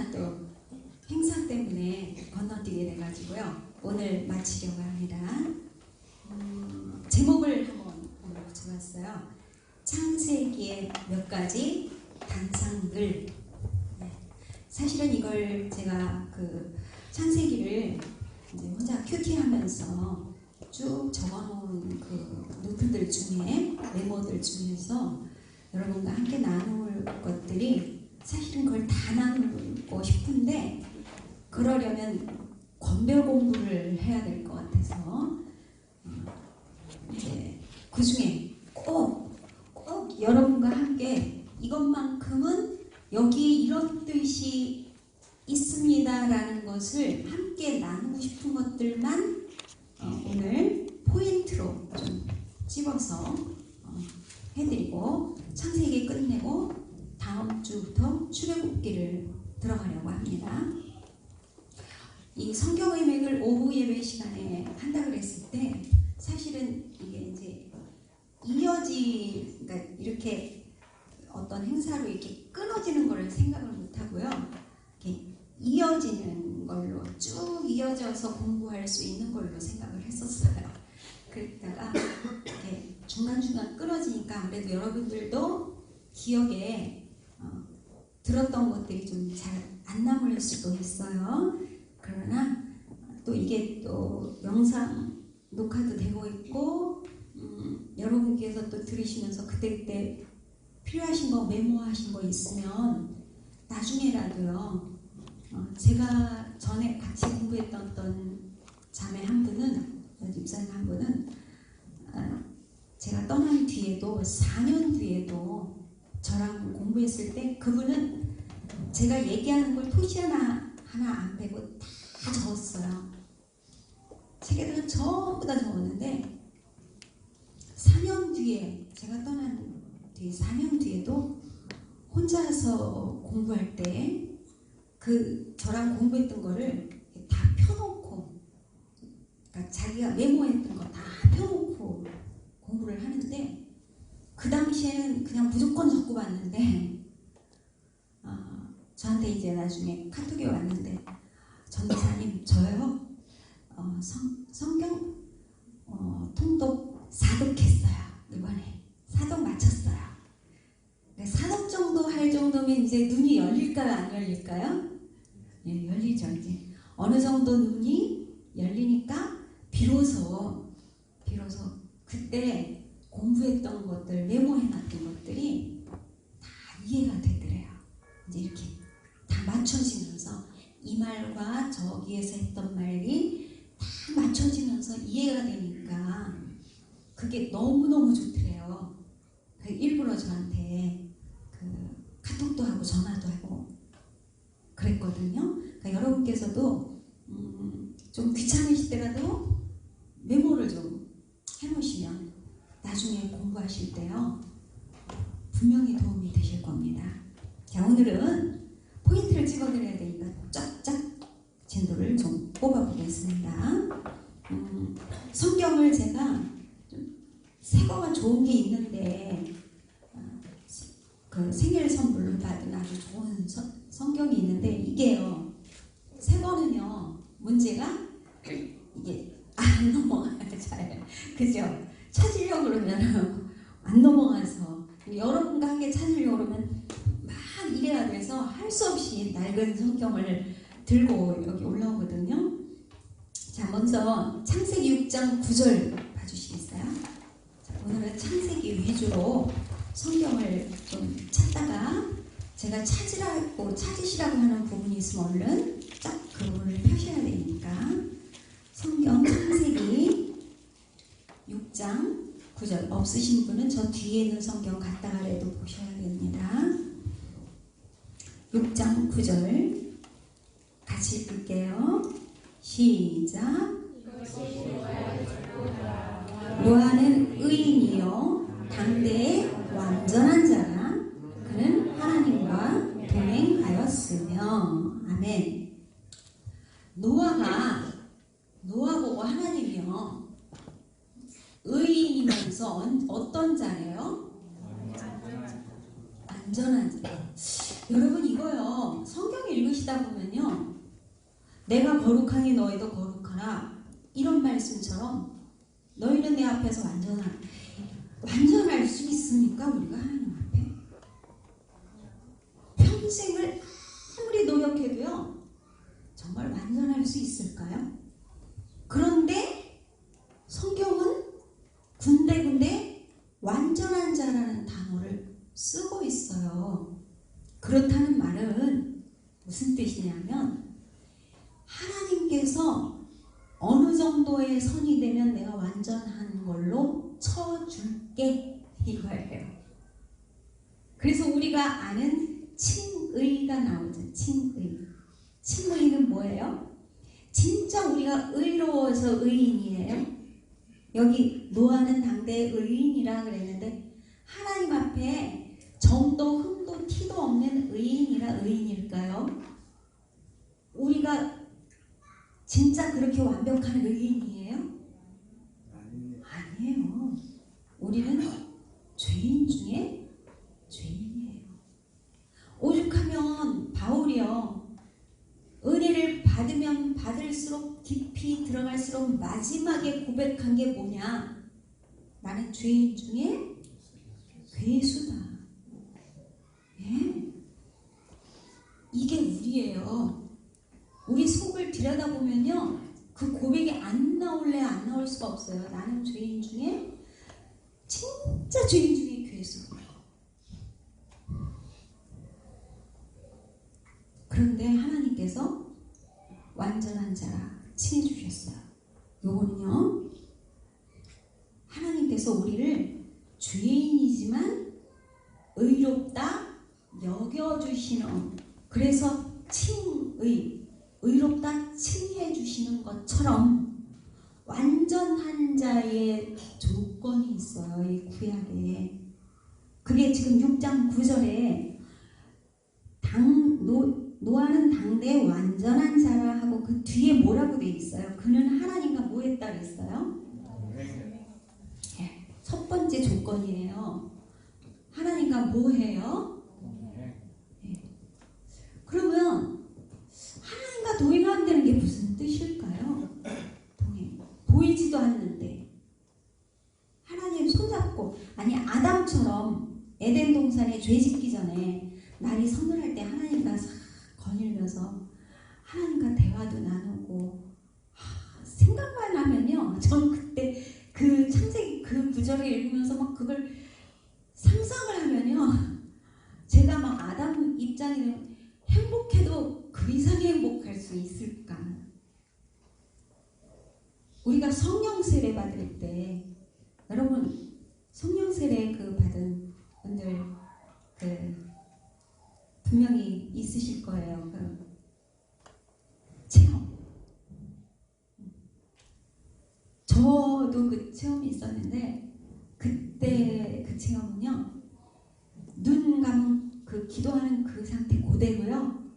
급한 또 행사 때문에 건너뛰게 돼가지고요. 오늘 마치려고 합니다. 제목을 한번 붙여봤어요. 창세기의 몇 가지 단상들. 네. 사실은 이걸 제가 그 창세기를 이제 혼자 큐티하면서 쭉 적어놓은 그 노트들 중에 메모들 중에서 여러분과 함께 나눌 것들이 사실은 그걸 다 나누고 싶은데 그러려면 권별 공부를 해야 될 것 같아서 이제 그 중에 꼭 여러분과 함께 이것만큼은 여기 이런 뜻이 있습니다라는 것을 함께 나누고 싶은 것들만 오늘 포인트로 좀 집어서 해드리고 창세기 끝내고 다음 주부터 출애굽기를 들어가려고 합니다. 이 성경의 맥을 오후 예배 시간에 한다 그랬을 때 사실은 이게 이제 그러니까 이렇게 어떤 행사로 이렇게 끊어지는 거를 생각을 못 하고요. 이렇게 이어지는 걸로 쭉 이어져서 공부할 수 있는 걸로 생각을 했었어요. 그랬다가 이렇게 중간중간 끊어지니까 아무래도 여러분들도 기억에 들었던 것들이 좀 잘 안 남을 수도 있어요. 그러나 또 이게 또 영상 녹화도 되고 있고 여러분께서 또 들으시면서 그때그때 필요하신 거 메모하신 거 있으면 나중에라도요. 제가 전에 같이 공부했던 어떤 자매 한 분은 집사님 한 분은 제가 떠난 뒤에도 4년 뒤에도 저랑 공부했을 때 그분은 제가 얘기하는 걸 토시 하나 안 빼고 다 적었어요. 책에다가 전부 다 적었는데 4년 뒤에 제가 떠난 뒤에 4년 뒤에도 혼자서 공부할 때 그 저랑 공부했던 거를 다 펴놓고 그러니까 자기가 메모했던 거 다 펴놓고 공부를 하는데 그 당시에는 그냥 무조건 적고 봤는데 저한테 이제 나중에 카톡이 왔는데 전도사님 저요 성경 통독 4독했어요. 이번에 4독 마쳤어요. 사독 정도 할 정도면 이제 눈이 열릴까요? 안 열릴까요? 예, 열리죠. 이제 어느 정도 눈이 열리니까 비로소 그때 공부했던 것들, 메모해놨던 것들이 다 이해가 되더래요. 이제 이렇게 다 맞춰지면서 이 말과 저기에서 했던 말이 다 맞춰지면서 이해가 되니까 그게 너무너무 좋더래요. 일부러 저한테 카톡도 하고 전화도 하고 그랬거든요. 그러니까 여러분께서도 좀 귀찮으시더라도 메모를 좀 해놓으시면 나중에 공부하실 때요 분명히 도움이 되실 겁니다. 자, 오늘은 포인트를 찍어드려야 되니까 쫙쫙 진도를 좀 뽑아보겠습니다. 성경을 제가 좀 새거가 좋은 게 있는데 그 생일 선물로 받은 아주 좋은 성경이 있는데 이게요 새거는요 문제가 이게 안 넘어가요. 잘 그죠? 찾으려고 그러면 안 넘어가서 여러분과 함께 찾으려고 그러면 막 이래야 돼서 할 수 없이 낡은 성경을 들고 여기 올라오거든요. 자, 먼저 창세기 6장 9절 봐주시겠어요? 자, 오늘은 창세기 위주로 성경을 좀 찾다가 제가 찾으시라고 하는 부분이 있으면 얼른 딱 그 부분을 펴셔야 되니까 성경 창세기 6장 9절 없으신 분은 저 뒤에 있는 성경 갖다가라도 보셔야 됩니다. 6장 9절 같이 읽을게요. 시작. 노아는 의인이요 당대의 완전한 자라 그는 하나님과 동행하였으며 아멘. 노아보고 하나님이요 의인이면서 어떤 자래요? 완전한 자라. 여러분 이거요. 성경 읽으시다 보면요. 내가 거룩하니 너희도 거룩하라. 이런 말씀처럼 너희는 내 앞에서 완전할 수 있습니까? 우리가 하나님 앞에 평생을 아무리 노력해도요. 정말 완전할 수 있을까요? 그런데 성경은 군데군데 완전한 자라는 단어를 쓰고 있어요. 그렇다는 말은 무슨 뜻이냐면 하나님께서 어느 정도의 선이 되면 내가 완전한 걸로 쳐줄게 이거예요. 그래서 우리가 아는 칭의가 나오죠. 칭의는 뭐예요? 진짜 우리가 의로워서 의인이에요. 여기 노아는 당대의 의인이라 그랬는데 하나님 앞에 점도 흠도 티도 없는 의인이라 의인일까요? 우리가 진짜 그렇게 완벽한 의인이에요? 아니에요. 우리는 죄인 중에 죄인이에요. 오죽하면 바울이요. 은혜를 받으면 받을수록 깊이 들어갈수록 마지막에 고백한 게 뭐냐? 나는 죄인 중에 괴수다. 예? 이게 우리예요. 우리 속을 들여다보면요. 그 고백이 안 나올 수가 없어요. 나는 죄인 중에 진짜 죄인 중에 괴수. 그런데 하나님께서 완전한 자라 칭해 주셨어요. 요거는요. 하나님께서 우리를 죄인이지만 의롭다 여겨주시는, 그래서 의롭다 칭해 주시는 것처럼 완전한 자의 조건이 있어요. 이 구약에. 그게 지금 6장 9절에 노아는 당대 완전한 자라 하고 그 뒤에 뭐라고 돼 있어요? 그는 하나님과 뭐 했다 그랬어요? 예, 첫 번째 조건이에요. 하나님과 뭐 해요? 예. 그러면 하나님과 동행한다는 게 무슨 뜻일까요? 동행. 보이지도 않는데 하나님 손잡고, 아니 아담처럼 에덴 동산에 죄 짓기 전에 날이 서늘할 때 하나님과 거닐면서 하나님과 대화도 나누고, 생각만 하면요. 전 그때 그 창세기 그 구절을 읽으면서 막 그걸 상상을 하면요. 제가 막 아담 입장이 되면 행복해도 그 이상의 행복할 수 있을까? 우리가 성령 세례 받을 때, 여러분 성령 세례 그 받은 분들 분명히 있으실 거예요. 체험. 저도 그 체험이 있었는데, 그때 그 체험은요. 눈 감은 그 기도하는 그 상태 그대로요.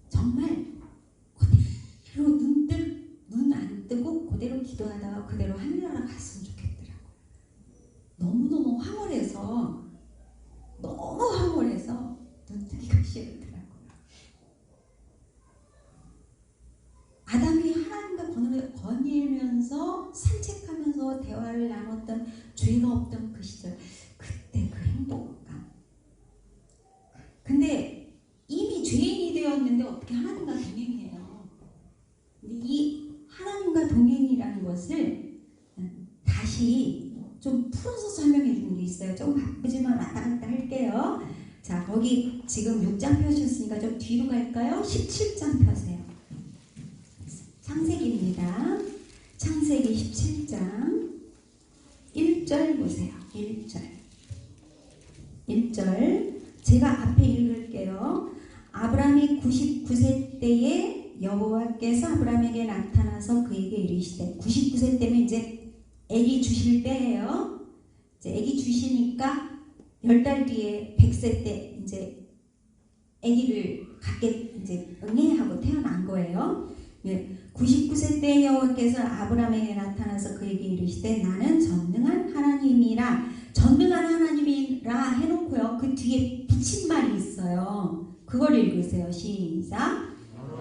정말 그대로 눈 안 뜨고 그대로 기도하다가 그대로 하늘나라 갔으면 좋겠더라고요. 너무 황홀해서 눈 뜨기가 싫더라고요. 아담이 하나님과 거닐면서 산책하면서 대화를 나눴던, 죄가 없던 그 시절, 그때 그 행복감. 근데 이미 죄인이 되었는데 어떻게 하나님과 동행해요? 근데 이 하나님과 동행이라는 것을 다시 좀 풀어서 설명해 주는 게 있어요. 좀 바쁘지만 왔다 갔다 할게요. 자, 거기 지금 6장 펴주셨으니까 좀 뒤로 갈까요? 17장 펴세요. 창세기입니다. 창세기 17장 1절 보세요. 1절 제가 앞에 읽을게요. 아브라함이 99세 때에 여호와께서 아브라함에게 나타나서 그에게 이르시되, 99세 때면 이제 아기 주실 때예요. 이제 아기 주시니까 10달 뒤에 100세 때 이제 아기를 갖게 이제 응애하고 태어난 거예요. 네. 99세 때 여호와께서 아브라함에게 나타나서 그에게 이르시되, 나는 전능한 하나님이라. 전능한 하나님이라 해놓고요. 그 뒤에 붙임말이 있어요. 그걸 읽으세요. 시작.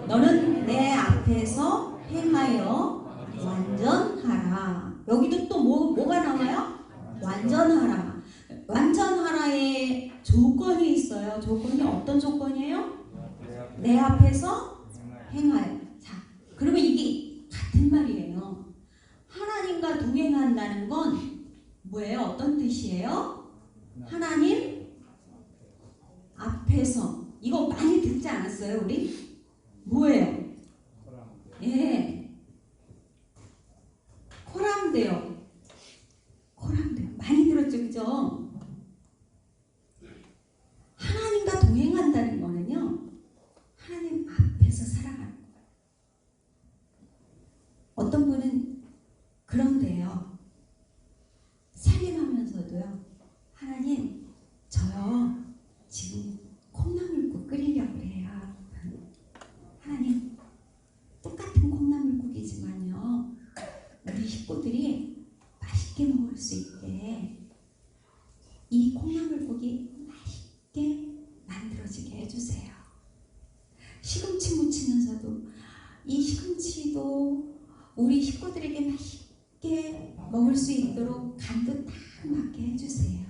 너는 내 앞에서 행하여 완전하라. 여기도 또 뭐가 나와요? 완전하라. 완전하라의 조건이 있어요. 조건이 어떤 조건이에요? 내 앞에서 행하여. 자, 그러면 이게 같은 말이에요. 하나님과 동행한다는 건 뭐예요? 어떤 뜻이에요? 하나님 앞에서. 이거 많이 듣지 않았어요, 우리? 뭐예요? 예. 코람데요. 코람데요. 많이 들었죠, 그죠? 하나님과 동행한다는 거는요, 하나님 앞에서 살아가는 거예요. 어떤 분은 그런데요, 살림하면서도요, 하나님, 저요, 지금 콩나물국 끓이려고 해요. 하나님, 똑같은 콩나물국이지만요, 우리 식구들이 맛있게 먹을 수 있게 이 콩나물국이 맛있게 만들어지게 해주세요. 시금치 무치면서도 이 시금치도 우리 식구들에게 맛있게 먹을 수 있도록 간도 딱 맞게 해주세요.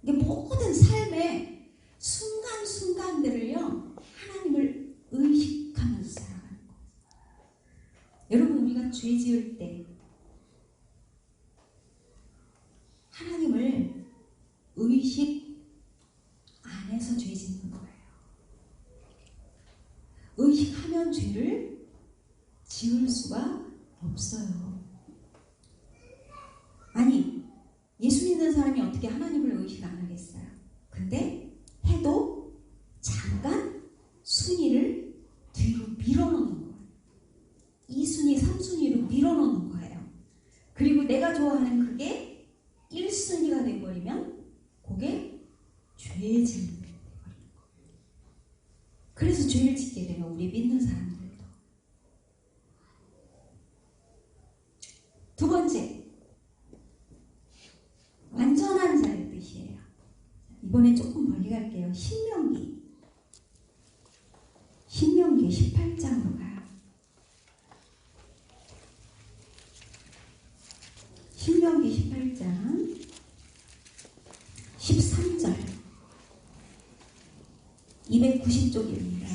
이게 모든 삶의 순간순간들을요, 하나님을 의식하면서 살아가는 거예요. 여러분, 우리가 죄 지을 때 하나님을 의식 안에서 죄 짓는 거예요. 의식하면 죄를 지을 수가 없어요. 아니, 예수 믿는 사람이 어떻게 하나님을 의식 안 하겠어요? 근데 해도 잠깐 순위를 뒤로 밀어놓는 거예요. 2순위, 3순위로 밀어놓는 거예요. 그리고 내가 좋아하는 그게 1순위가 돼버리면 그게 죄 짓는 거예요. 그래서 죄를 짓게 돼요, 우리 믿는 사람들도. 두 번째, 완전한 자의 뜻이에요. 이번에 조금 멀리 갈게요. 신명기 18장으로 가요. 신명기 18장 13절 290쪽입니다.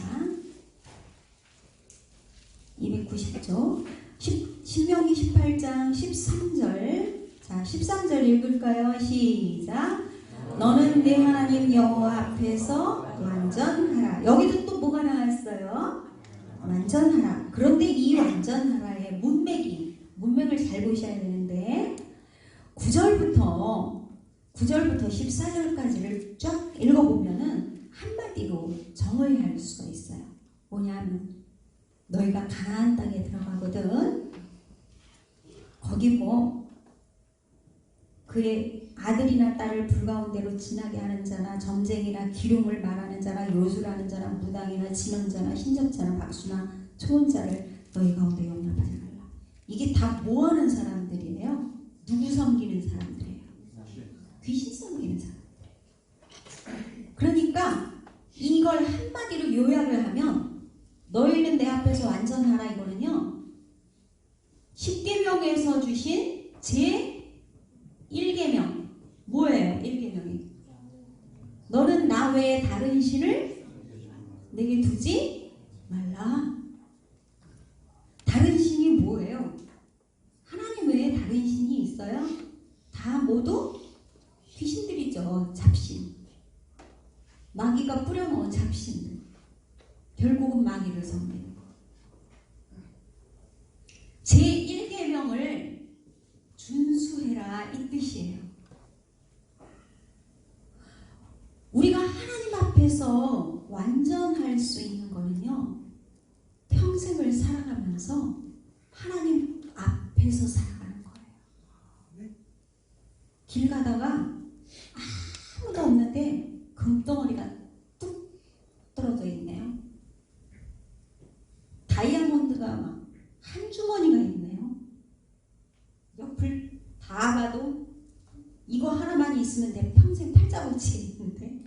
290쪽 신명기 18장 13절. 자, 13절 읽을까요? 시작. 너는 내 하나님 여호와 앞에서 완전하라. 여기도 또 뭐가 나왔어요? 완전하라. 그런데 이 완전하라의 문맥을 잘 보셔야 되는데 9절부터 14절까지를 쫙 읽어보면은 한마디로 정의할 수가 있어요. 뭐냐면 너희가 가나안 땅에 들어가거든. 거기 뭐 그의 아들이나 딸을 불가운데로 지나게 하는 자나 점쟁이나 기름을 말하는 자나 요술하는 자나 무당이나 지명자나 신접자나 박수나 초혼자를 너희 가운데 용납하지 말라. 이게 다 뭐하는 사람들이에요? 누구 섬기는 사람들이에요? 귀신 섬기는 사람들. 그러니까 이걸 한마디로 요약을 하면 너희는 내 앞에서 완전하라 이거는요, 10계명에서 주신 제 1계명 뭐예요? 1계명이 너는 나 외에 다른 신을 내게 두지 말라. 다른 신이 뭐예요? 하나님 외에 다른 신이 있어요? 다 모두 귀신들이죠. 잡신, 마귀가 뿌려놓은 잡신들. 결국은 마귀를 섬기는 거. 제 1계명을 준수해라 이 뜻이에요. 우리가 하나님 앞에서 완전할 수 있는 거는요, 평생을 살아가면서 하나님 앞에서 살아가는 거예요. 길 가다가 아무도 없는데 금덩어리가 뚝 떨어져 있네요. 다이아몬드가 막 한 주머니가 있네요. 옆을 다 봐도 있으면 내 평생 팔자 고치겠는데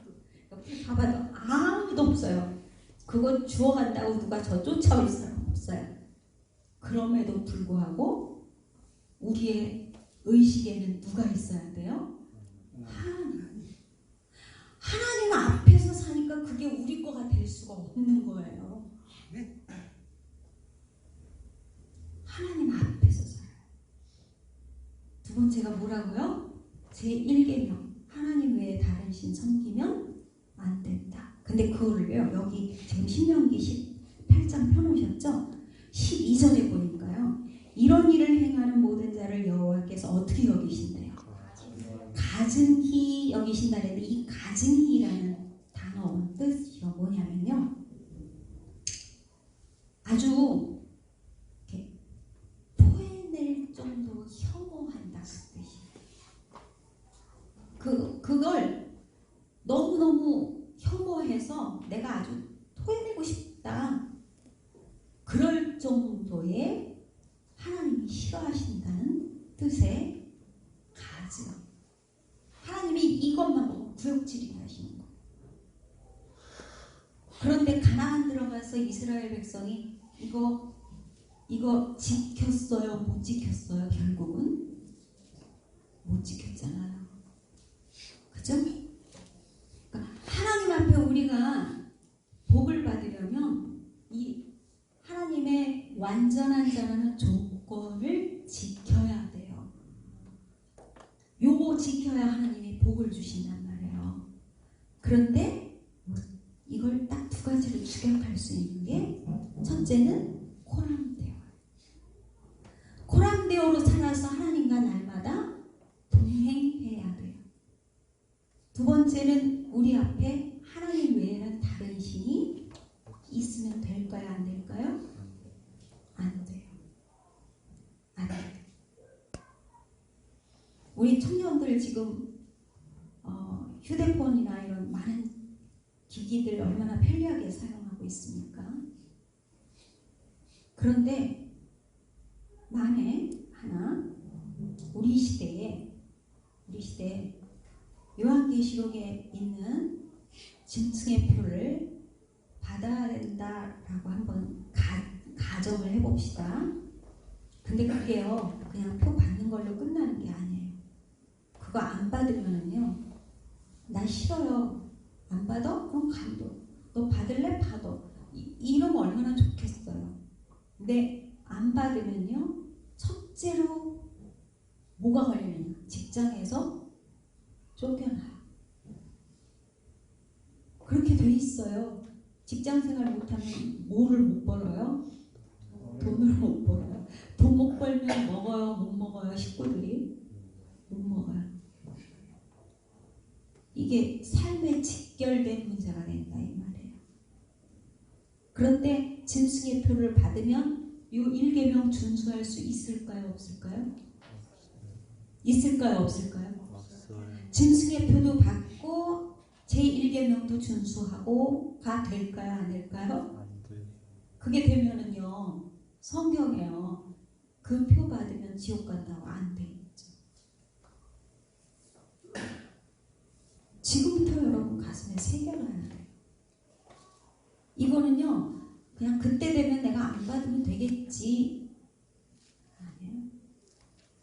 옆에 가봐도 아무도 없어요. 그거 주워간다고 누가 저 쫓아올 사람 없어요. 그럼에도 불구하고 우리의 의식에는 누가 있어야 돼요? 하나님. 하나님 앞에서 사니까 그게 우리 거가 될 수가 없는 거예요. 하나님 앞에서 살아요. 두 번째가 뭐라고요? 제1계명. 하나님 외에 다른 신 섬기면 안 된다. 근데 그거를요, 여기 지금 신명기 18장 펴놓으셨죠? 12절에 보니까요, 이런 일을 행하는 모든 자를 여호와께서 어떻게 여기신대요? 가증히 여기신다. 그랬는데 이 가증히라는 단어 뜻이 뭐냐면요, 아주 이렇게 토해낼 정도로 혐오한다 그 뜻이에요. 그걸 너무너무 혐오해서 내가 아주 토해내고 싶다. 그럴 정도의 하나님이 싫어하신다는 뜻의 가증. 하나님이 이것만 보고 구역질이 나시는 거예요. 그런데 가나안 들어가서 이스라엘 백성이 이거 지켰어요? 못 지켰어요? 결국은 못 지켰잖아요. 그죠? 그러니까 하나님 앞에 우리가 복을 받으려면 이 하나님의 완전한 자라는 조건을 지켜야 돼요. 요거 지켜야 하나님이 복을 주신단 말이에요. 그런데 이걸 딱 두 가지를 축약할 수 있는 게, 첫째는 코람데오. 코람데오로 살아서 하나님과 날마다 동행해야 돼요. 두 번째는 우리 앞에 하나님 외에는 다른 신이 있으면 될까요? 안 될까요? 안 돼요. 안 돼요. 우리 청년들 지금 휴대폰이나 이런 많은 기기들 얼마나 편리하게 사용하고 있습니까? 그런데 만에 하나 우리 시대에 요한계시록에 있는 짐승의 표를 받아야 된다라고 한번 가정을 해봅시다. 근데 그게요, 그냥 표 받는 걸로 끝나는 게 아니에요. 그거 안 받으면요, 나 싫어요. 안 받아? 그럼 간도. 너 받을래? 받아. 이러면 얼마나 좋겠어요. 근데 안 받으면요, 첫째로 뭐가 걸리느냐? 직장에서 쫓겨나요. 그렇게 돼 있어요. 직장 생활 못하면 뭐를 못 벌어요? 돈을 못 벌어요. 돈 못 벌면 먹어요? 못 먹어요? 식구들이? 못 먹어요. 이게 삶에 직결된 문제가 된다 이 말이에요. 그런데 짐승의 표를 받으면 이 1계명 준수할 수 있을까요? 없을까요? 있을까요? 없을까요? 짐승의 표도 받고 제1계명도 준수하고가 될까요? 안 될까요? 그게 되면은요, 성경에요, 그 표 받으면 지옥 간다고 안 돼 있죠. 지금부터 여러분 가슴에 새겨놔야 돼요. 이거는요, 그냥 그때 되면 내가 안 받으면 되겠지. 아니에요.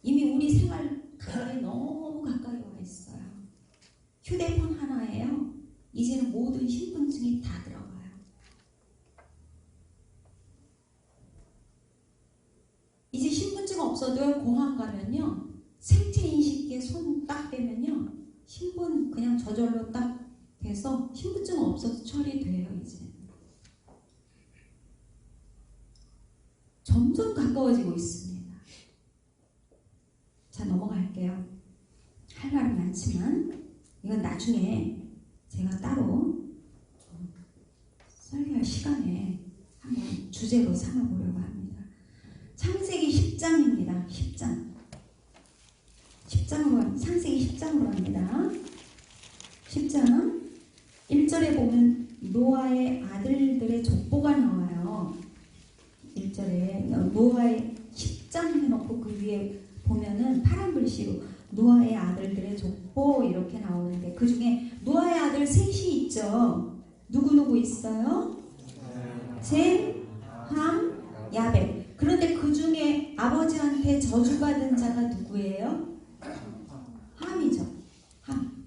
이미 우리 생활에 너무 가까이 와 있어요. 휴대폰 하나에요, 이제는 모든 신분증이 다 들어가요. 이제 신분증 없어도 공항 가면요, 생체 인식기에 손 딱 대면요, 신분 그냥 저절로 딱 돼서 신분증 없어도 처리돼요. 이제 점점 가까워지고 있습니다. 자, 넘어갈게요. 할 말은 많지만 이건 나중에 제가 따로 설교할 시간에 한번 주제로 삼아보려고 합니다. 창세기 10장입니다. 10장으로, 창세기 10장으로 합니다. 10장 1절에 보면 노아의 아들들의 족보가 나와요. 1절에 노아의 10장 해놓고 그 위에 보면은 파란 글씨로 노아의 아들들의 족보 이렇게 있어요? 셈, 함, 야벳. 그런데 그 중에 아버지한테 저주받은 자가 누구예요? 함이죠. 함.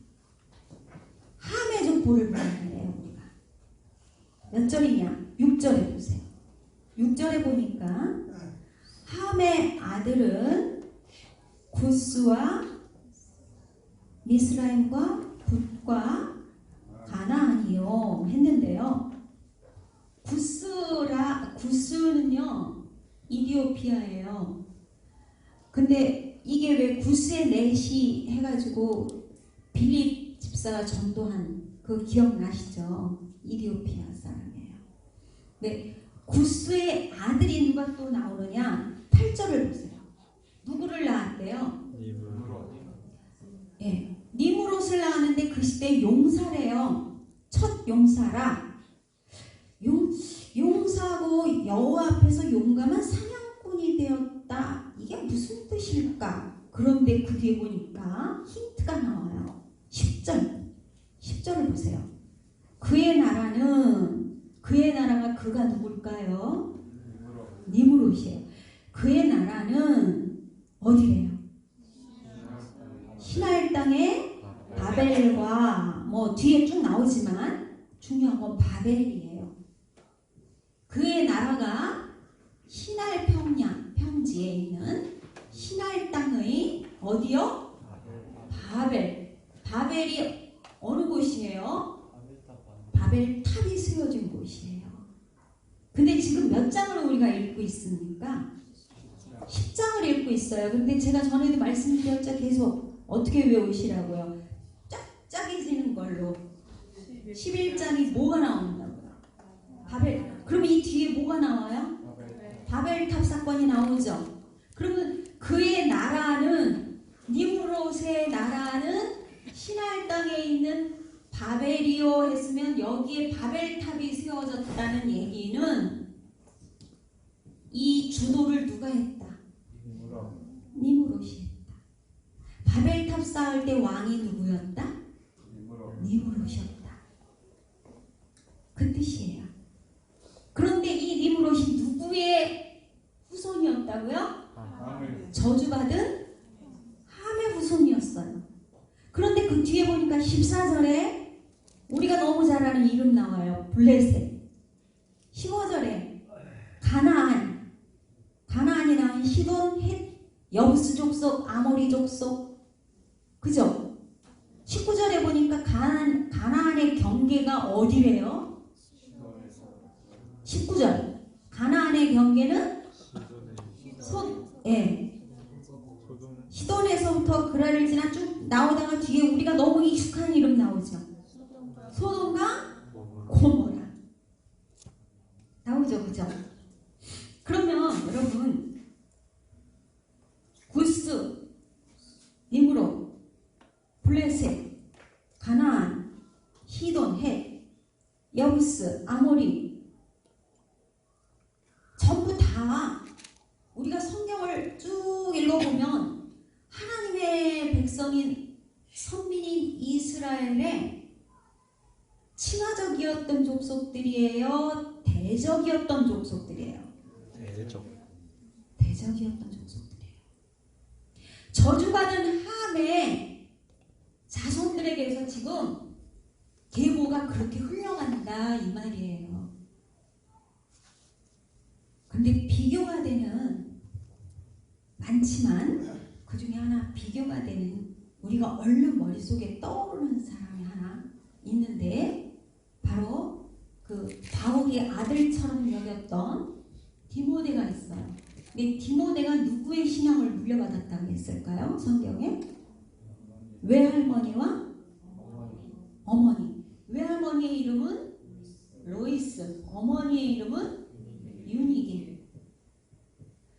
함의 족보를 보는 거예요, 우리가. 몇 절이냐? 6절에 보세요. 6절에 보니까 함의 아들은 구스와 미스라임과 붓과 가나안이요 했는데요. 구스는요 이디오피아예요. 근데 이게 왜 구스의 넷이 해가지고 빌립 집사가 전도한 그 기억나시죠? 이디오피아 사람이에요. 네, 구스의 아들이 누가 또 나오느냐? 8절을 보세요. 누구를 낳았대요? 예, 니무롯을 낳았는데 그 시대 용사래요. 첫 용사라. 용사고 여호와 앞에서 용감한 사냥꾼이 되었다. 이게 무슨 뜻일까? 그런데 그 뒤에 보니까 힌트가 나와요. 10절을 보세요. 그의 나라가 그가 누굴까요? 니무롯이에요. 그의 나라는 어디래요? 시나일 땅의 바벨과 뭐 뒤에 쭉 나오지만 중요한 건 바벨이에요. 그의 나라가 시날 평지에 있는 시날 땅의 어디요? 바벨. 바벨이 어느 곳이에요? 바벨탑이 세워진 곳이에요. 근데 지금 몇 장을 우리가 읽고 있습니까? 10장을 읽고 있어요. 근데 제가 전에도 말씀드렸죠. 계속 어떻게 외우시라고요? 짝짝해지는 걸로. 11장이 뭐가 나온다고요? 바벨. 그러면 이 뒤에 뭐가 나와요? 바벨탑 사건이 나오죠. 그러면 그의 나라는, 니무롯의 나라는 시날 땅에 있는 바벨이요 했으면 여기에 바벨탑이 세워졌다는 얘기는 이 주도를 누가 했다? 니무롯이 했다. 바벨탑 쌓을 때 왕이 누구였다? 니무롯이었다. 그 뜻이에요. 그런데 이 니무롯이 누구의 후손이었다고요? 저주받은 함의 후손이었어요. 그런데 그 뒤에 보니까 14절에 우리가 너무 잘 아는 이름 나와요. 블레셋. 15절에 가나안이 나온 시돈, 헷, 여부스 족속, 아모리 족속. 그죠? 19절에 보니까 가나안의 경계가 어디래요? 19절. 가나안의 경계는 시돈에서부터 그라를 지나 쭉 나오다가 뒤에 우리가 너무 익숙한 이름 나오죠. 소돔과 고모라 나오죠. 그죠? 그러면 여러분 구스, 니므롯, 블레셋, 가나안, 시돈, 헷, 여부스, 아모리 전부 다 우리가 성경을 쭉 읽어보면 하나님의 백성인 선민인 이스라엘의 친화적이었던 족속들이에요? 대적이었던 족속들이에요? 대적이었던 족속들이에요. 저주받은 함의 자손들에게서 지금 계보가 그렇게 흘러간다 이 말이에요. 근데 비교가 되는 많지만 그 중에 하나 비교가 되는 우리가 얼른 머릿속에 떠오르는 사람이 하나 있는데 바로 그 바울의 아들처럼 여겼던 디모데가 있어요. 근데 디모데가 누구의 신앙을 물려받았다고 했을까요? 성경에? 외할머니와 어머니. 외할머니의 이름은 로이스, 어머니의 이름은 유니게.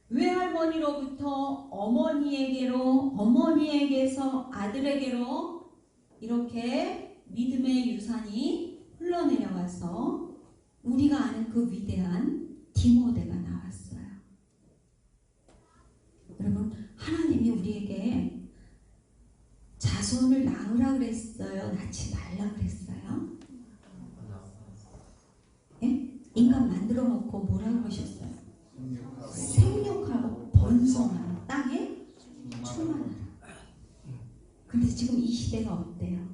외할머니로부터 어머니에게로, 어머니에게서 아들에게로 이렇게 믿음의 유산이 흘러내려가서 우리가 아는 그 위대한 디모데가 나왔어요. 여러분, 하나님이 우리에게 자손을 낳으라 그랬어요? 낳지 말라 그랬어요? 인간 만들어 놓고 뭐라고 하셨어요? 생육하고 번성하라. 땅에 충만하라. 근데 지금 이 시대가 어때요?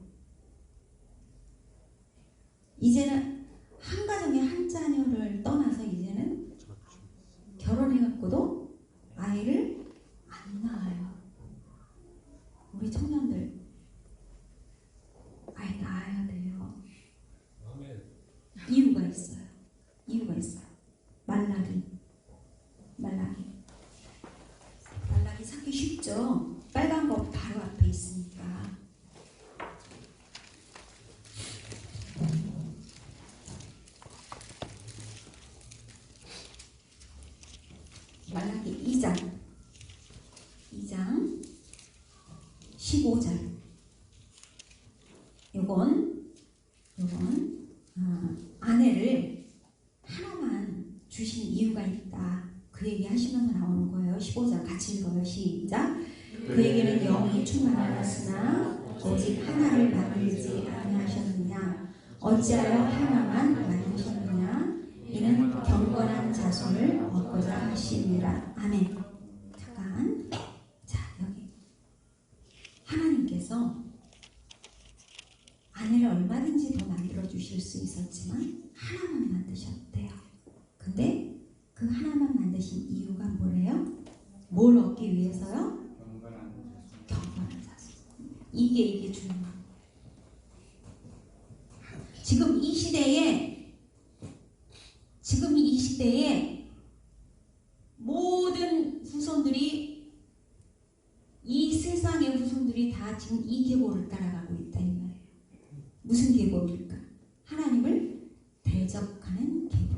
이제는 한 가정에 한 자녀를 떠나서 이제는 결혼해갖고도 아이를 안 낳아요. 우리 청년들 아이 낳아야 돼요. 이유가 있어요. 이유가 있어요. 말라기 찾기 쉽죠. 빨간 거 바로 앞에 있으니까. 말라기 2장 15절. 요건 아내를 하나만 주신 이유가 있다. 그 얘기 하시면서 나오는 거예요. 15절 같이 읽어요. 시작. 그에게는 영이 충만하였으나 오직 하나를 만들지 아니하셨느냐. 어찌하여 하나만 만드셨느냐. 이는 경건한 자손을 얻고자 하심이라. 아멘. 잠깐. 자, 여기 하나님께서 아내를 얼마든지 더 만들어 주실 수 있었지만 하나만 만드셨대요. 근데 그 하나만 만드신 이유가 뭐래요? 뭘 얻기 위해서요? 경건한 자손. 이게 중요해요. 지금 이 시대에 모든 후손들이, 이 세상의 후손들이 다 지금 이 계보를 따라가고 있다 이 말이에요. 무슨 계보입니까? 하나님을 대적하는 계보.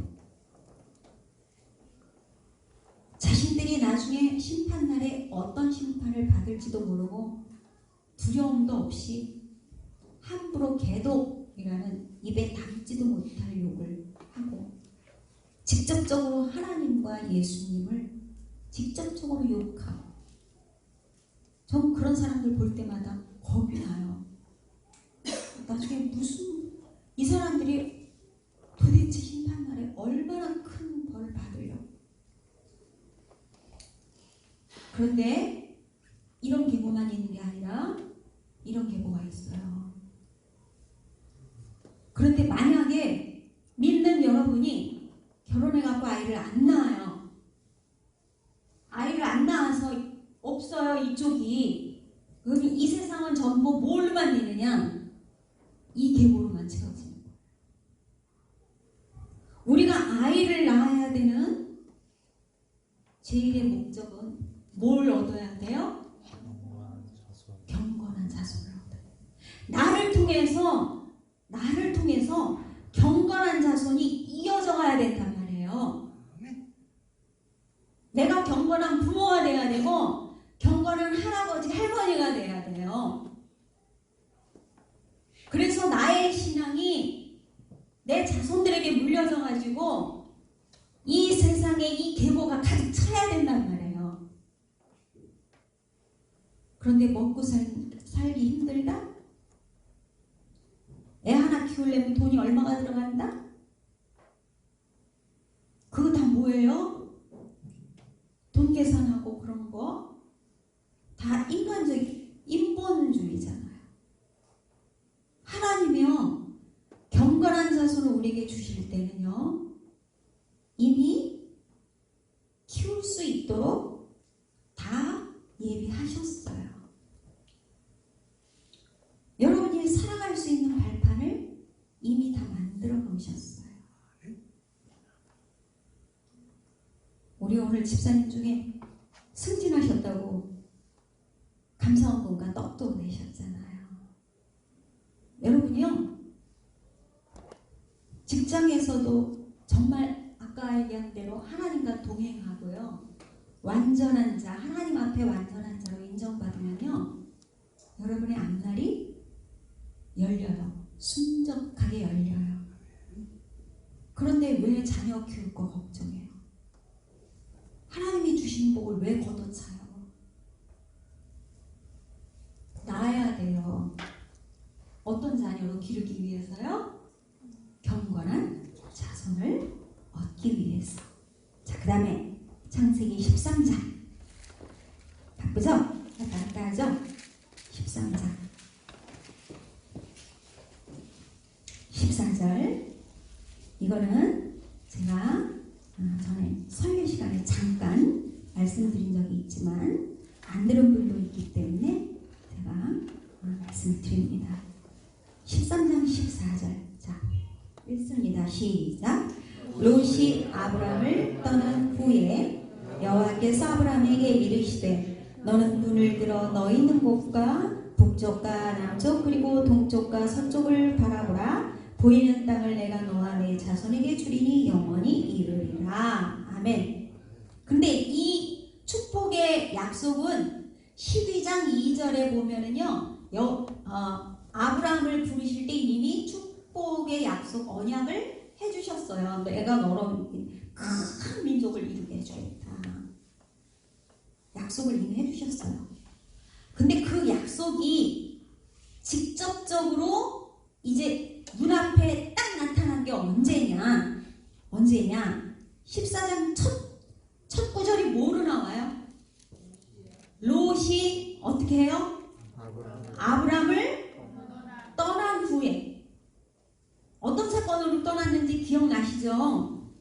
자신들이 나중에 심판날에 어떤 심판을 받을지도 모르고 두려움도 없이 함부로 개독이라는 입에 담지도 못할 욕을 하고 직접적으로 하나님과 예수님을 직접적으로 욕하고, 전 그런 사람들 볼 때마다 겁이 나요. 나중에 이 사람들이 도대체 심판날에 얼마나 큰 벌을 받으려고. 그런데 이런 계보만 있는 게 아니라 이런 계보가 있어요. 그런데 만약에 믿는 여러분이 결혼해갖고 아이를 안 낳아요. 아이를 안 낳아서 없어요 이쪽이. 그럼 이 세상은 전부 뭘만 되느냐? 이 계보로만 채워지는 거예요. 우리가 아이를 낳아야 되는 제일의 목적은 뭘 얻어야 돼요? 경건한 자손을 얻어야 돼요. 나를 통해서 경건한 자손이 이어져 가야 된단 말이에요. 내가 경건한 부모가 돼야 되고 경건한 할아버지, 할머니가 돼야 돼요. 그래서 나의 신앙이 내 자손들에게 물려져 가지고 이 세상에 이 계보가 가득 차야 된단 말이에요. 그런데 먹고 살기 힘들다? 애 하나 키우려면 돈이 얼마가 들어간다? 그거 다 뭐예요? 돈 계산하고 그런 거 다 인간적인 인본주의잖아요. 하나님이요, 경건한 자손을 우리에게 주실 때는요, 이미 키울 수 있도록 다 예비하셨어요. 여러분이 살아갈 수 있는 발판을 이미 다 만들어 놓으셨어요. 우리 오늘 집사님 중에 승진하셨다고 감사원금과 떡도 내셨잖아요. 여러분이요, 직장에서도 정말 아까 얘기한 대로 하나님과 동행하고요, 완전한 자, 하나님 앞에 완전한 자로 인정받으면요, 여러분의 앞날이 열려요. 순적하게 열려요. 그런데 왜 자녀 키울 거 걱정해요? 하나님이 주신 복을 왜 걷어차요? 낳아야 돼요. 어떤 자녀로 기르기 위해서요? 경건한 자손을 얻기 위해서. 자, 그 다음에 창세기 13장. 바쁘죠? 왔다 갔다 하죠? 13장 14절. 이거는 제가 전에 설교 시간에 잠깐 말씀드린 적이 있지만 안 들은 분도 있기 때문에 제가 말씀을 드립니다. 13장 14절. 자, 읽습니다. 시작. 롯이 아브람을 떠난 후에 여호와께서 아브람에게 이르시되 너는 눈을 들어 너 있는 곳과 북쪽과 남쪽 그리고 동쪽과 서쪽을 바라보라. 보이는 땅을 내가 너와 내 자손에게 주리니 영원히 이르리라. 아멘. 근데 이 축복의 약속은 12장 2절에 보면은요, 아브라함을 부르실 때 이미 축복의 약속 언약을 해주셨어요. 내가 너로 큰 민족을 이루게 해주겠다. 약속을 이미 해주셨어요. 근데 그 약속이 직접적으로 이제 눈앞에 딱 나타난 게 언제냐? 14장 첫 구절이 뭐로 나와요? 롯이 어떻게 해요? 아브람을 떠난 후에. 어떤 사건으로 떠났는지 기억나시죠?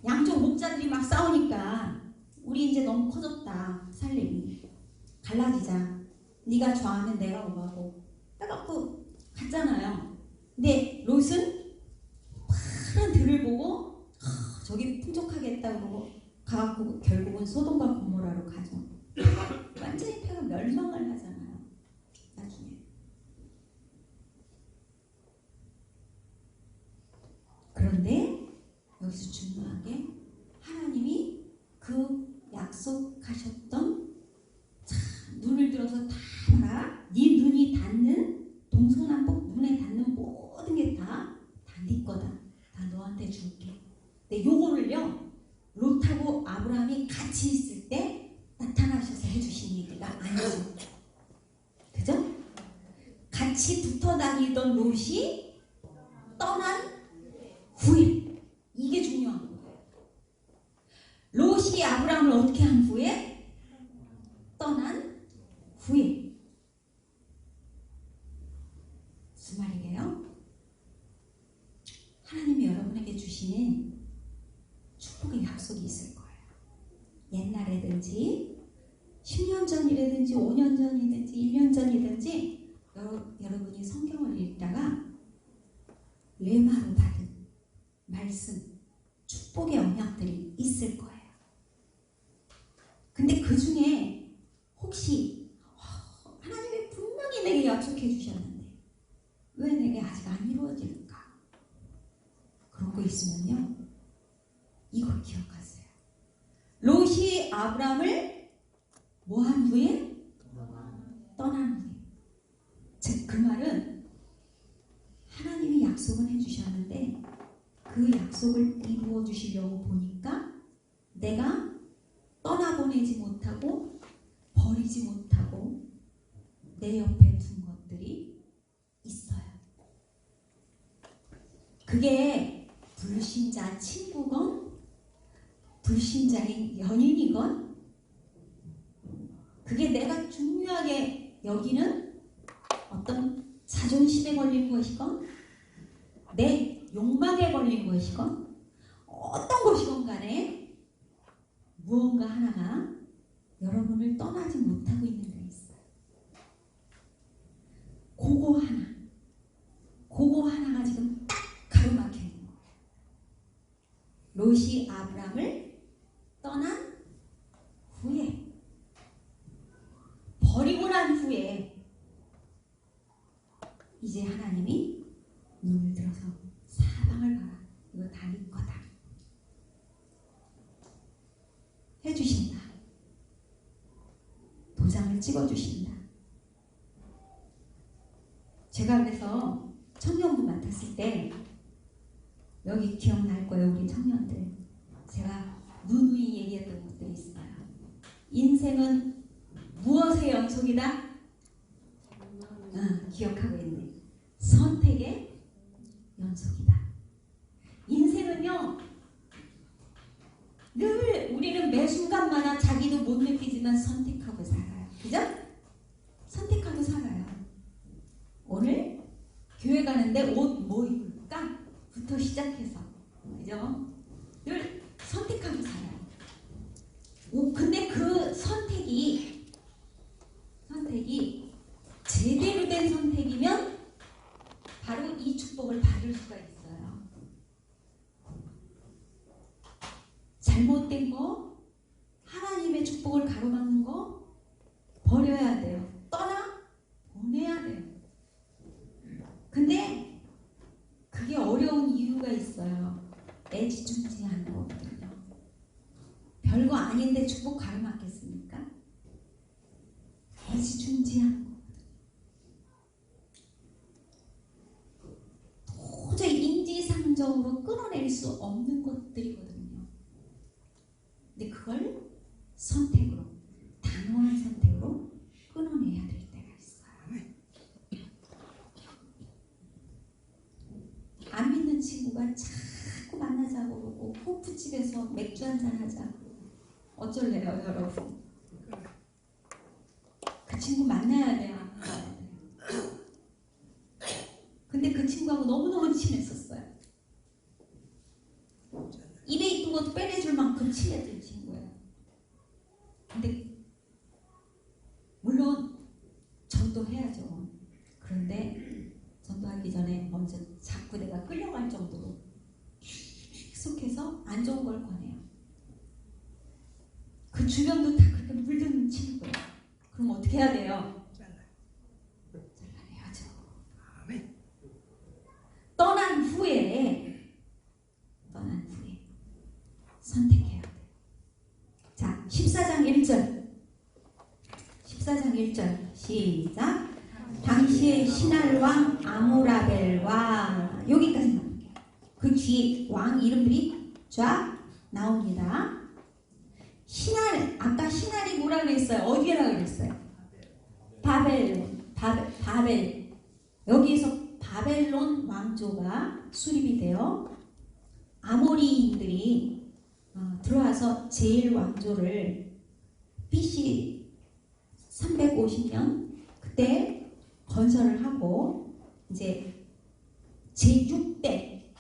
양쪽 목자들이 막 싸우니까 우리 이제 너무 커졌다. 살림이 갈라지자. 네가 좌하면 내가 우하고 해갖고 갔잖아요. 근데 롯은 파란 들을 보고 저기 풍족하겠다 그러고 가갖고 결국은 소돔과 고모라로 가죠. 완전히 폐가 멸망을 하잖아요. 나중에. 그런데 여기서 중요한 게 하나님이 그 약속하셨던 눈을 들어서 다 봐라. 네 눈이 닿는 동서남북 눈에 닿는 모든 게 다 네 거다. 다 너한테 줄게. 근데 요거를요 롯하고 아브라함이 같이 있을 때 나타나셔서 해주신 얘기가 아니죠. 그죠? 같이 붙어 다니던 롯이 떠난 후에. 이게 중요한 거예요. 롯이 아브라함을 어떻게 한 후에? 떠난 후에. 무슨 말이에요? 하나님이 여러분에게 주시는 축복의 약속이 있을 거예요. 옛날에든지 10년 전이라든지 5년 전이든지 1년 전이든지 여러분이 성경을 읽다가 뇌마로 받은 말씀, 축복의 언약들이 있을 거예요. 근데 그 중에 혹시 하나님이 분명히 내게 약속해 주셨는데 왜 내게 아직 안 이루어질까? 그런 거 있으면요, 이걸 기억하세요. 롯이 아브람을 뭐한 후에? 떠난 후에. 즉 그 말은 하나님이 약속은 해주셨는데 그 약속을 이루어 주시려고 보니까 내가 떠나보내지 못하고 버리지 못하고 내 옆에 둔 것들이 있어요. 그게 불신자 친구건 불신자인 연인이건 그게 내가 중요하게 여기는 어떤 자존심에 걸린 것이건 내 욕망에 걸린 것이건 어떤 것이건 간에 무언가 하나가 여러분을 떠나지 못하고 있는 게 있어요. 그거 하나가 지금 딱 가로막혀 있는 거예요. 롯이 아브람을 떠난 후에, 버리고 난 후에 이제 하나님이 눈을 들어서 사방을 봐라. 이거 다 네 거다. 해주신다. 도장을 찍어주신다. 제가 그래서 청년부 맡았을 때 여기 기억날 거예요. 우리 청년들. 제가 누누이 얘기했던 것들이 있어요. 인생은 무엇의 연속이다? 기억하고 있네. 선택의 연속이다. 인생은요, 매 순간마다 자기도 못 느끼지만 선택하고 살아요. 그죠? 선택하고 살아요. 오늘 교회 가는데 옷 뭐 입을까? 부터 시작해서, 그죠? 늘 선택하고 살아요. 근데 그 선택이 제대로 된 선택이면 바로 이 축복을 받을 수가 있어요. 잘못된 거, 하나님의 축복을 가로막는 거 버려야 돼요. 보내야 돼요. 근데 그게 어려운 이유가 있어요. 애지중지하는 거거든요. 별거 아닌데 축복 가로막겠습니까? 애지중지하는 거거든요. 도저히 인지상정으로 끊어낼 수 없는 것들이거든요. 근데 그걸 선택으로, 단호한 선택으로 끊어내야 될 때가 있어요. 안 믿는 친구가 자꾸 만나자고 그러고 호프집에서 맥주 한잔 하자고 어쩔래요, 여러분? 그 친구 만나야 돼요, 안 만나야 돼요? 근데 그 친구하고 너무너무 친했었어요. 입에 있던 것도 빼내줄 만큼 친했던 친구예요. 근데 물론 전도해야죠. 그런데 전도하기 전에 먼저 자꾸 내가 끌려갈 정도로 계속해서 안 좋은 걸 권해요. 그 주변도 다 그렇게 물든 친구예요. 그럼 어떻게 해야 돼요? 잘라내야죠. 떠난 후에 선택해야 돼요. 자, 14장 1절. 14장 1절 시작. 당시의 신할왕 아무라벨과 여기까지 나옵니다. 그 뒤에 왕 이름들이 쫙 나옵니다. 신할, 아까 신할이 뭐라 그랬어요? 어디라 그랬어요? 바벨. 여기에서 바벨론 왕조가 수립이 되어 아모리인들이 들어와서 제일 왕조를 BC 350년 그때 건설을 하고 이제 제6대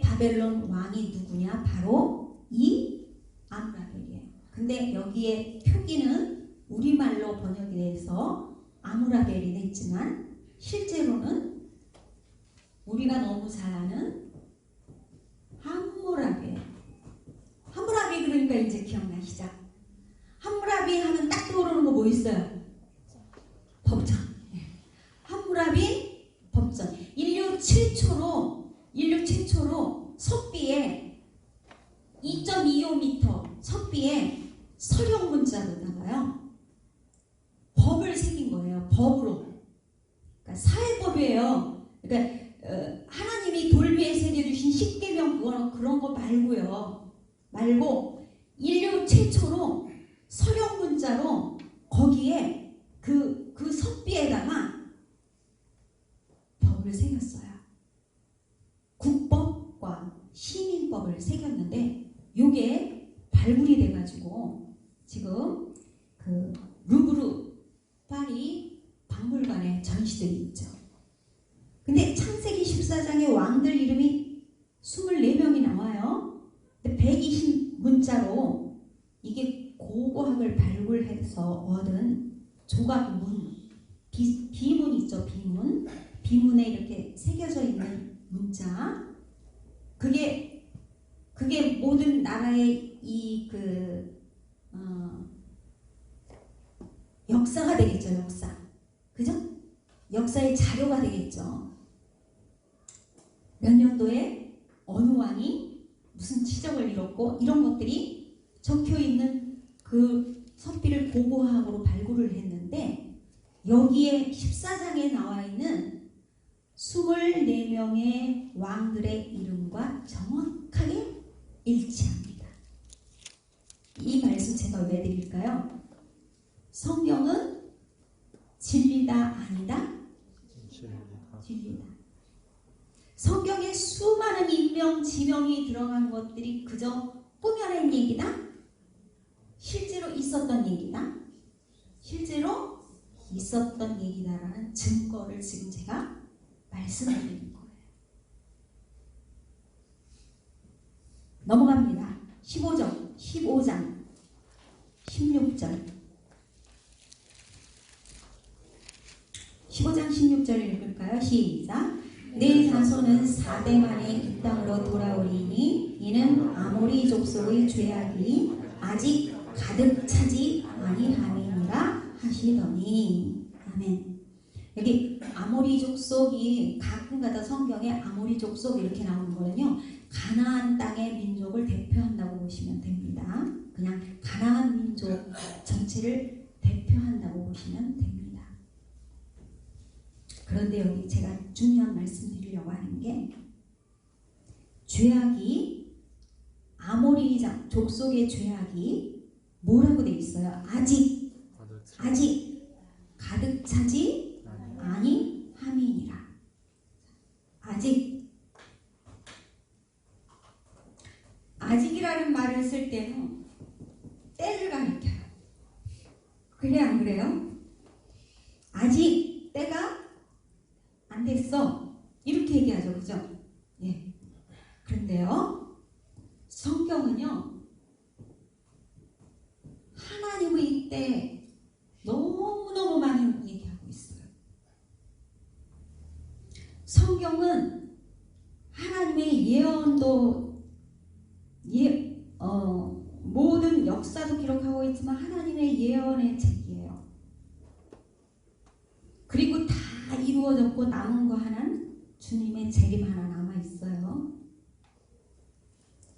바벨론 왕이 누구냐? 바로 이 아무라벨이에요. 근데 여기에 표기는 우리말로 번역이 돼서 아무라벨이 됐지만 실제로는 우리가 너무 잘 아는 함무라비. 함무라비 그러니까 이제 기억나시죠? 함무라비 하면 딱 떠오르는 거 뭐 있어요? 법전. 함무라비 법전. 인류 최초로 석비에 2.25m 석비에 서령 문자로다가요 법을 새긴 거예요. 법으로. 그러니까 사회법이에요. 그러니까 하나님이 돌비에 새겨주신 십계명 그런 거 말고 인류 최초로 서령 문자로 거기에 그 석비에다가 법을 새겼어요. 국법과 시민법을 새겼는데 요게 발굴이 돼가지고 지금 그 루브르 파리 박물관에 전시되어 있죠. 근데 창세기 14장의 왕들 이름이 24명이 나와요. 근데 120문자로 이게 고고학을 발굴해서 얻은 조각문, 비문 있죠, 비문에 이렇게 새겨져 있는 문자. 그게 모든 나라의 역사가 되겠죠, 역사. 그죠? 역사의 자료가 되겠죠. 몇 년도에 어느 왕이 무슨 지적을 이뤘고 이런 것들이 적혀 있는 그 석비를 고고학으로 발굴을 했는데 여기에 14장에 나와 있는 24명의 왕들의 이름과 정확하게 일치합니다. 이 말씀 제가 왜 드릴까요? 성경은 진리다 아니다? 진리다. 성경에 수많은 인명 지명이 들어간 것들이 그저 꾸며낸 얘기다? 실제로 있었던 얘기다. 실제로 있었던 얘기다라는 증거를 지금 제가 말씀드리는 거예요. 넘어갑니다. 15장 16절 15장 16절 읽을까요? 시작. 내 자손은 4대 만에 이 땅으로 돌아오리니 이는 아모리 족속의 죄악이 아직 가득 차지 아니함이니라 하시더니. 아멘. 여기 아모리 족속이 가끔가다 성경에 아모리 족속 이렇게 나오는 거는요, 가나안 땅의 민족을 대표한다고 보시면 됩니다. 그냥 가나안 민족 전체를 대표한다고 보시면 됩니다. 그런데 여기 제가 중요한 말씀 드리려고 하는 게, 죄악이 아모리 족속의 죄악이 뭐라고 돼 있어요? 아직 가득 차지 아니함이니라. 아직이라는 말을 쓸 때는 때를 가리켜요. 그래 안 그래요? 아직 때가 안 됐어. 이렇게 얘기하죠. 그죠? 예. 그런데요, 성경은요, 하나님의 때 너무너무 많이 얘기하고 있어요. 성경은 하나님의 예언도 모든 역사도 기록하고 있지만 하나님의 예언의 책이에요. 그리고 다 이루어졌고 남은 거 하나는 주님의 재림 하나 남아 있어요.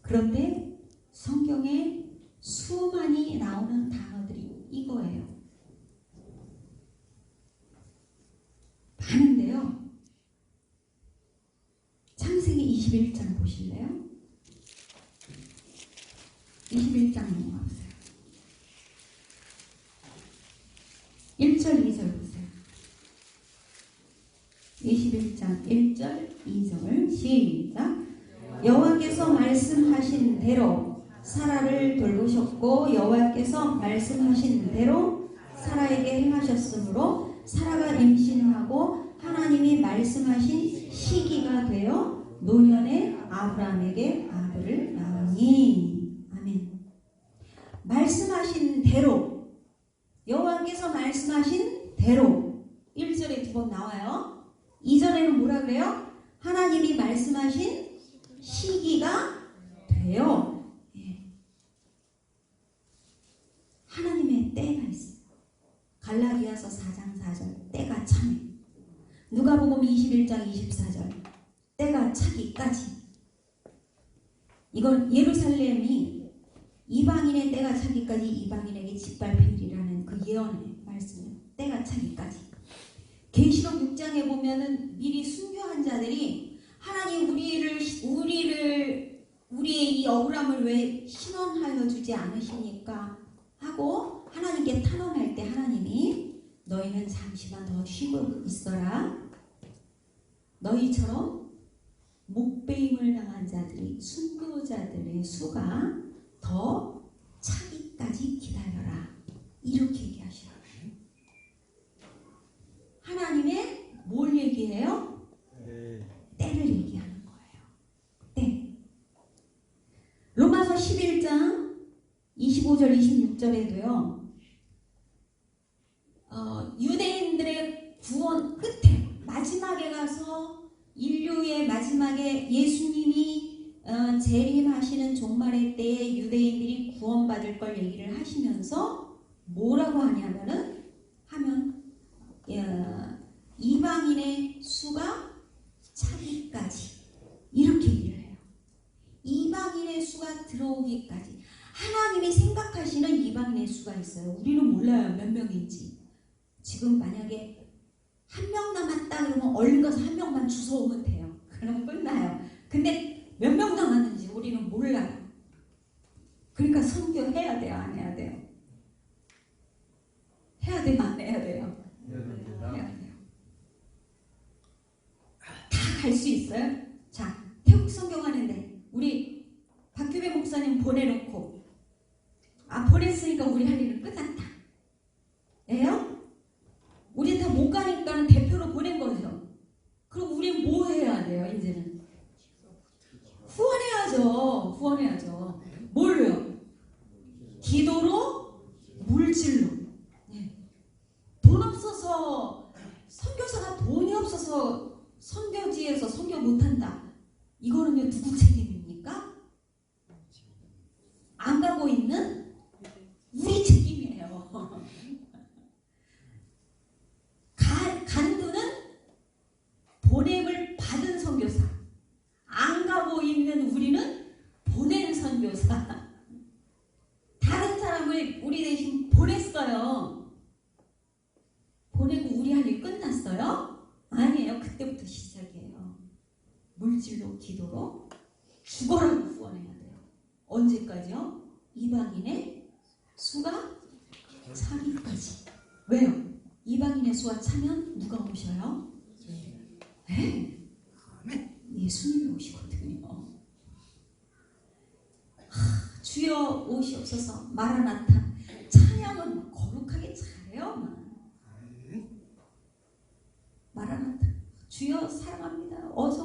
그런데 성경에 수많이 나오는 단어들이 이거예요. 많은데요. 창세기 21장 보실래요? 21장 넘어가보세요. 1절 2절 보세요. 21장 1절 2절 시작. 여호와께서 말씀하신 대로 사라를 돌보셨고 여호와께서 말씀하신 대로 사라에게 행하셨으므로 사라가 임신하고 하나님이 말씀하신 시기가 되어 노년에 아브라함에게 아들을 낳으니. 아멘. 말씀하신 대로, 여호와께서 말씀하신 대로 1절에 두 번 나와요. 2절에는 뭐라 그래요? 하나님이 말씀하신 시기가 돼요. 예. 하나님의 때가 있어요. 갈라디아서 4장 4절 때가 차네. 누가복음 21장 24절 때가 차기까지. 이건 예루살렘이 이방인의 때가 차기까지 이방인에게 짓밟히리라는 그 예언의 말씀이에요. 때가 차기까지. 계시록 6장에 보면은 미리 순교한 자들이 하나님 우리의 이 억울함을 왜 신원하여 주지 않으십니까? 하고 하나님께 탄원할 때 하나님이 너희는 잠시만 더 쉬고 있어라. 너희처럼 목배임을 당한 자들이 순교자들의 수가 더 차기까지 기다려라. 이렇게 얘기하시라고요. 하나님의 뭘 얘기해요? 때를 얘기하는 거예요. 때. 로마서 11장 25절 26절에도요. 유대인들의 구원 끝에 마지막에 가서 인류의 마지막에 예수님이 재림하시는 종말의 때에 유대인들이 구원받을 걸 얘기를 하시면서 뭐라고 하냐면은 이방인의 수가 차기까지 이렇게 얘기를 해요. 이방인의 수가 들어오기까지. 하나님이 생각하시는 이방인의 수가 있어요. 우리는 몰라요. 몇 명인지. 지금 만약에 한 명 남았다 그러면 얼른 가서 한 명만 주워오면 돼요. 그러면 끝나요. 근데 몇 명 남았는지 우리는 몰라요. 그러니까 선교해야 돼요? 안 해야 돼요? 해야 돼요? 안 해야 돼요? 해야 돼요. 다 갈 수 있어요? 자, 태국 선교하는데 우리 박규배 목사님 보내놓고 보냈으니까 우리 할 일은 끝났다. 예요? 우리 다 못 가니까 대표로 보낸 거죠. 그럼 우린 뭐 해야 돼요, 이제는? 후원해야죠. 후원해야죠. 뭘로요? 기도로, 물질로. 네. 돈 없어서, 선교사가 돈이 없어서 선교지에서 선교 못한다. 이거는요, 누구 책임입니까? 안 가고 있는 우리 책임이에요. 간두는 보냄을 받은 선교사. 안 가고 있는 우리는 보낸 선교사. 다른 사람을 우리 대신 보냈어요. 보내고 우리 할 일 끝났어요? 아니에요. 그때부터 시작이에요. 물질로, 기도로, 죽어라고 후원해야 돼요. 언제까지요? 이방인의 수가 차기까지. 왜요? 이방인의 수가 차면 누가 오셔요? 네. 예수님이 오시거든요. 주여 오시옵소서. 마라나타. 찬양은 거룩하게 잘해요. 마라나타. 주여 사랑합니다. 어서